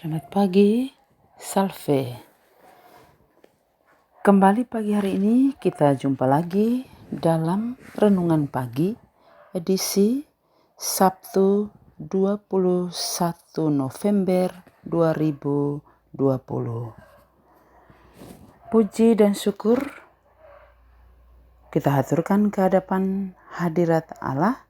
Selamat pagi, Salve. Kembali pagi hari ini kita jumpa lagi dalam Renungan Pagi edisi Sabtu 21 November 2020. Puji dan syukur kita haturkan ke hadapan hadirat Allah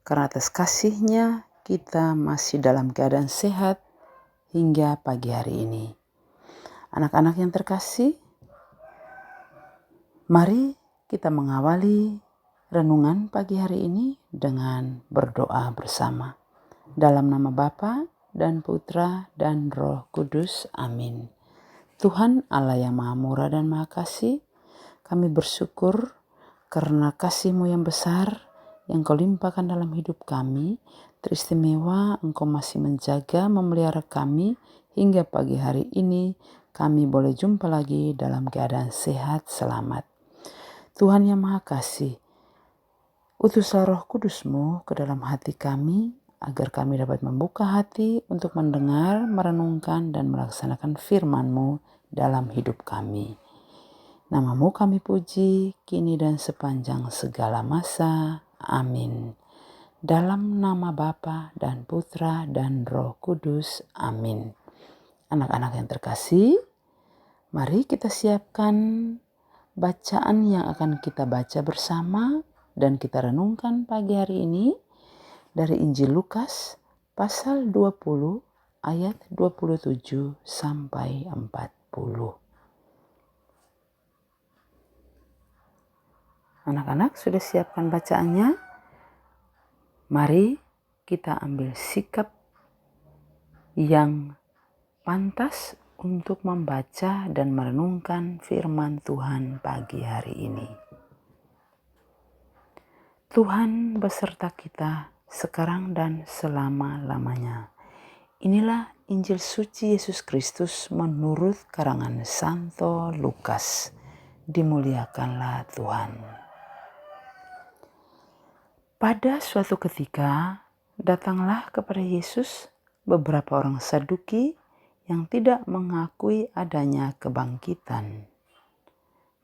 karena atas kasih-Nya kita masih dalam keadaan sehat hingga pagi hari ini. Anak-anak yang terkasih, mari kita mengawali renungan pagi hari ini dengan berdoa bersama. Dalam nama Bapa dan Putra dan Roh Kudus. Amin. Tuhan Allah yang Maha Murah dan Maha Kasih, kami bersyukur karena kasih-Mu yang besar yang Kau limpahkan dalam hidup kami. Teristimewa Engkau masih menjaga, memelihara kami hingga pagi hari ini kami boleh jumpa lagi dalam keadaan sehat selamat. Tuhan yang Maha Kasih, utuslah Roh Kudus-Mu ke dalam hati kami agar kami dapat membuka hati untuk mendengar, merenungkan dan melaksanakan firman-Mu dalam hidup kami. Nama-Mu kami puji kini dan sepanjang segala masa. Amin. Dalam nama Bapa dan Putra dan Roh Kudus. Amin. Anak-anak yang terkasih, mari kita siapkan bacaan yang akan kita baca bersama dan kita renungkan pagi hari ini dari Injil Lukas pasal 20 ayat 27 sampai 40. Anak-anak sudah siapkan bacaannya? Mari kita ambil sikap yang pantas untuk membaca dan merenungkan firman Tuhan pagi hari ini. Tuhan beserta kita sekarang dan selama-lamanya. Inilah Injil suci Yesus Kristus menurut karangan Santo Lukas. Dimuliakanlah Tuhan. Pada suatu ketika, datanglah kepada Yesus beberapa orang Saduki yang tidak mengakui adanya kebangkitan.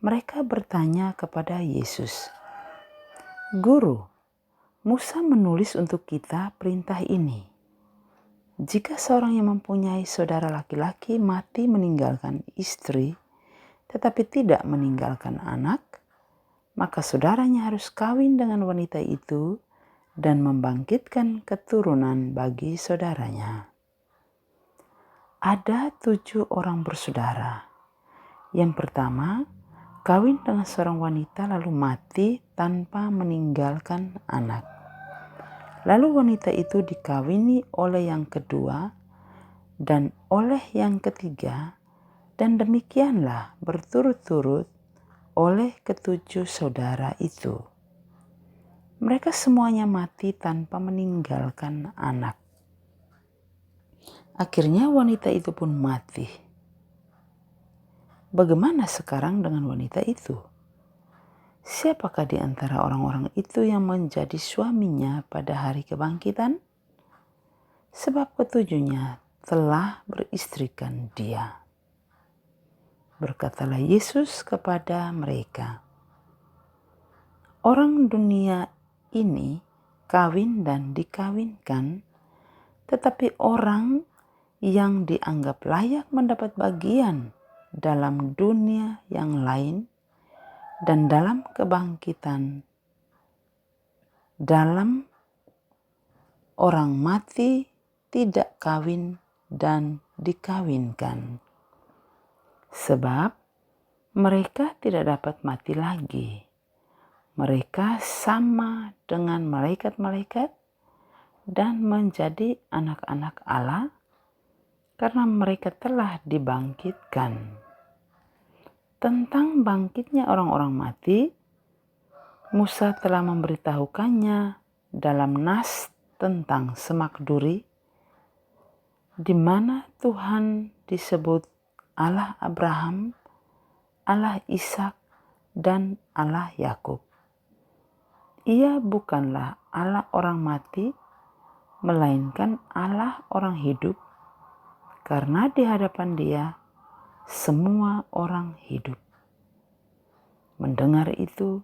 Mereka bertanya kepada Yesus, "Guru, Musa menulis untuk kita perintah ini. Jika seorang yang mempunyai saudara laki-laki mati meninggalkan istri, tetapi tidak meninggalkan anak, maka saudaranya harus kawin dengan wanita itu dan membangkitkan keturunan bagi saudaranya. Ada 7 orang bersaudara. Yang pertama, kawin dengan seorang wanita lalu mati tanpa meninggalkan anak. Lalu wanita itu dikawini oleh yang kedua dan oleh yang ketiga, dan demikianlah berturut-turut oleh ke-7 saudara itu. Mereka semuanya mati tanpa meninggalkan anak. Akhirnya wanita itu pun mati. Bagaimana sekarang dengan wanita itu? Siapakah di antara orang-orang itu yang menjadi suaminya pada hari kebangkitan? Sebab ketujuhnya telah beristrikan dia." Berkatalah Yesus kepada mereka, "Orang dunia ini kawin dan dikawinkan, tetapi orang yang dianggap layak mendapat bagian dalam dunia yang lain dan dalam kebangkitan, dalam orang mati tidak kawin dan dikawinkan. Sebab mereka tidak dapat mati lagi. Mereka sama dengan malaikat-malaikat dan menjadi anak-anak Allah karena mereka telah dibangkitkan. Tentang bangkitnya orang-orang mati, Musa telah memberitahukannya dalam nas tentang semak duri, di mana Tuhan disebut Allah Abraham, Allah Ishak, dan Allah Yakub. Ia bukanlah Allah orang mati, melainkan Allah orang hidup, karena di hadapan Dia semua orang hidup. Mendengar itu,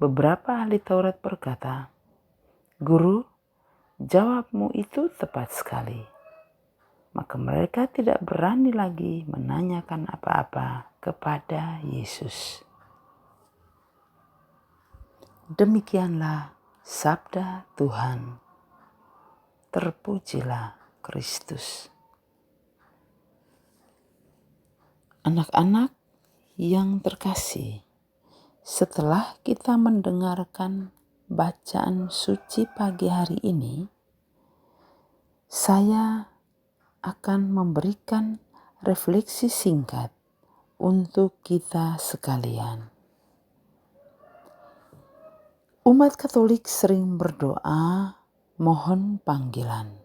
beberapa ahli Taurat berkata, "Guru, jawabmu itu tepat sekali." Maka mereka tidak berani lagi menanyakan apa-apa kepada Yesus. Demikianlah sabda Tuhan. Terpujilah Kristus. Anak-anak yang terkasih, setelah kita mendengarkan bacaan suci pagi hari ini, saya akan memberikan refleksi singkat untuk kita sekalian. Umat Katolik sering berdoa mohon panggilan.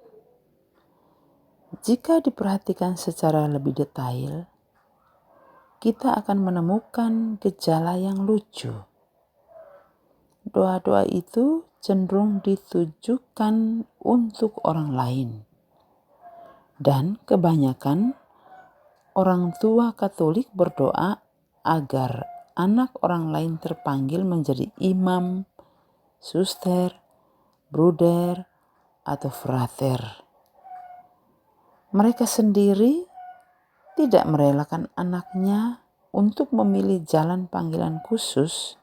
Jika diperhatikan secara lebih detail, kita akan menemukan gejala yang lucu. Doa-doa itu cenderung ditujukan untuk orang lain. Dan kebanyakan orang tua Katolik berdoa agar anak orang lain terpanggil menjadi imam, suster, bruder, atau frater. Mereka sendiri tidak merelakan anaknya untuk memilih jalan panggilan khusus,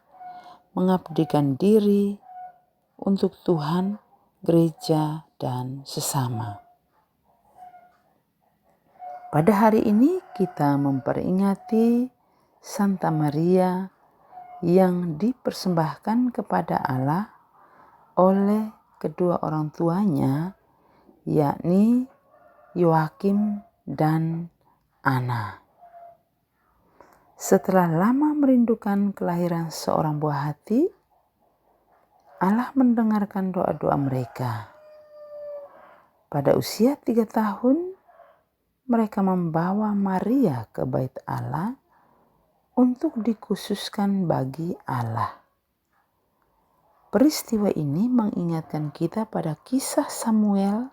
mengabdikan diri untuk Tuhan, gereja, dan sesama. Pada hari ini kita memperingati Santa Maria yang dipersembahkan kepada Allah oleh kedua orang tuanya, yakni Yoakim dan Ana. Setelah lama merindukan kelahiran seorang buah hati, Allah mendengarkan doa-doa mereka. Pada usia 3 tahun, mereka membawa Maria ke bait Allah untuk dikhususkan bagi Allah. Peristiwa ini mengingatkan kita pada kisah Samuel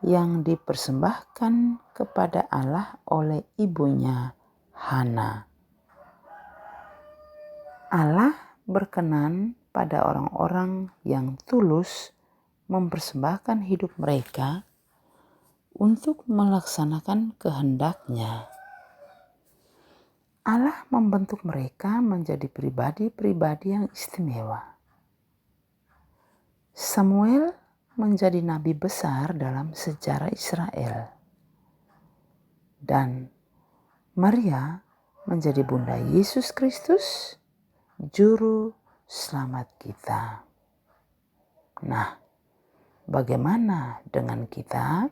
yang dipersembahkan kepada Allah oleh ibunya Hana. Allah berkenan pada orang-orang yang tulus mempersembahkan hidup mereka untuk melaksanakan kehendak-Nya. Allah membentuk mereka menjadi pribadi-pribadi yang istimewa. Samuel menjadi nabi besar dalam sejarah Israel. Dan Maria menjadi Bunda Yesus Kristus, Juru Selamat kita. Nah, bagaimana dengan kita?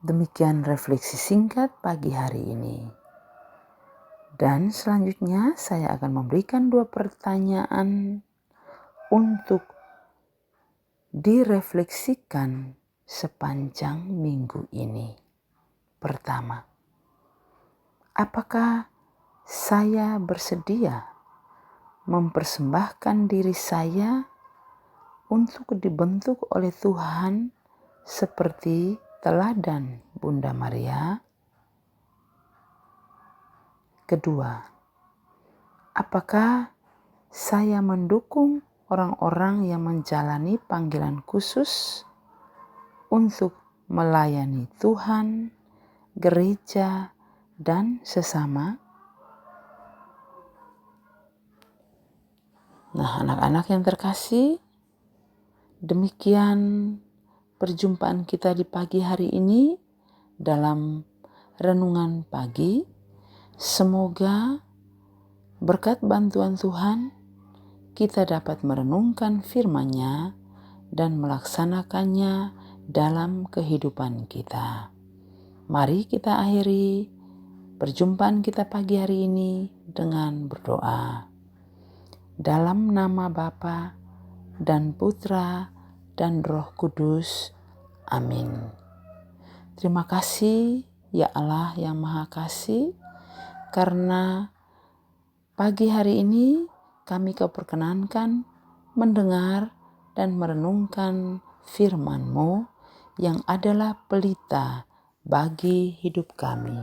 Demikian refleksi singkat pagi hari ini. Dan selanjutnya saya akan memberikan 2 pertanyaan untuk direfleksikan sepanjang minggu ini. Pertama, apakah saya bersedia mempersembahkan diri saya untuk dibentuk oleh Tuhan seperti teladan Bunda Maria? Kedua, apakah saya mendukung orang-orang yang menjalani panggilan khusus untuk melayani Tuhan, gereja, dan sesama? Nah, anak-anak yang terkasih, demikian perjumpaan kita di pagi hari ini dalam renungan pagi. Semoga berkat bantuan Tuhan kita dapat merenungkan firman-Nya dan melaksanakannya dalam kehidupan kita. Mari kita akhiri perjumpaan kita pagi hari ini dengan berdoa. Dalam nama Bapa dan Putra dan Roh Kudus. Amin. Terima kasih ya Allah yang Maha Kasih, karena pagi hari ini kami Kau perkenankan mendengar dan merenungkan firman-Mu yang adalah pelita bagi hidup kami.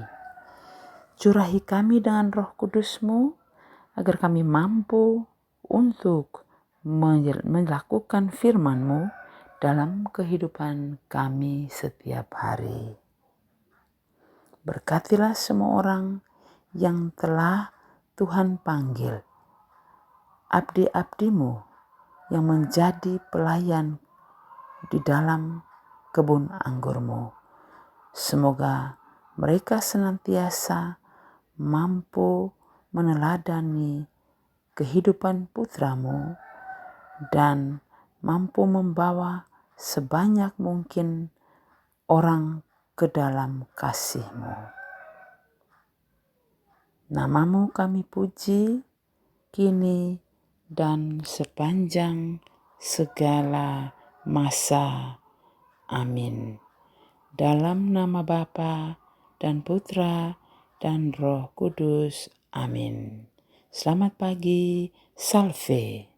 Curahi kami dengan Roh Kudus-Mu agar kami mampu untuk melakukan firman-Mu dalam kehidupan kami setiap hari. Berkatilah semua orang yang telah Tuhan panggil, abdi-abdi-Mu yang menjadi pelayan di dalam kebun anggur-Mu. Semoga mereka senantiasa mampu meneladani kehidupan putra-Mu dan mampu membawa sebanyak mungkin orang ke dalam kasih-Mu. Nama-Mu kami puji kini dan sepanjang segala masa. Amin. Dalam nama Bapa dan Putra dan Roh Kudus. Amin. Selamat pagi, Salve.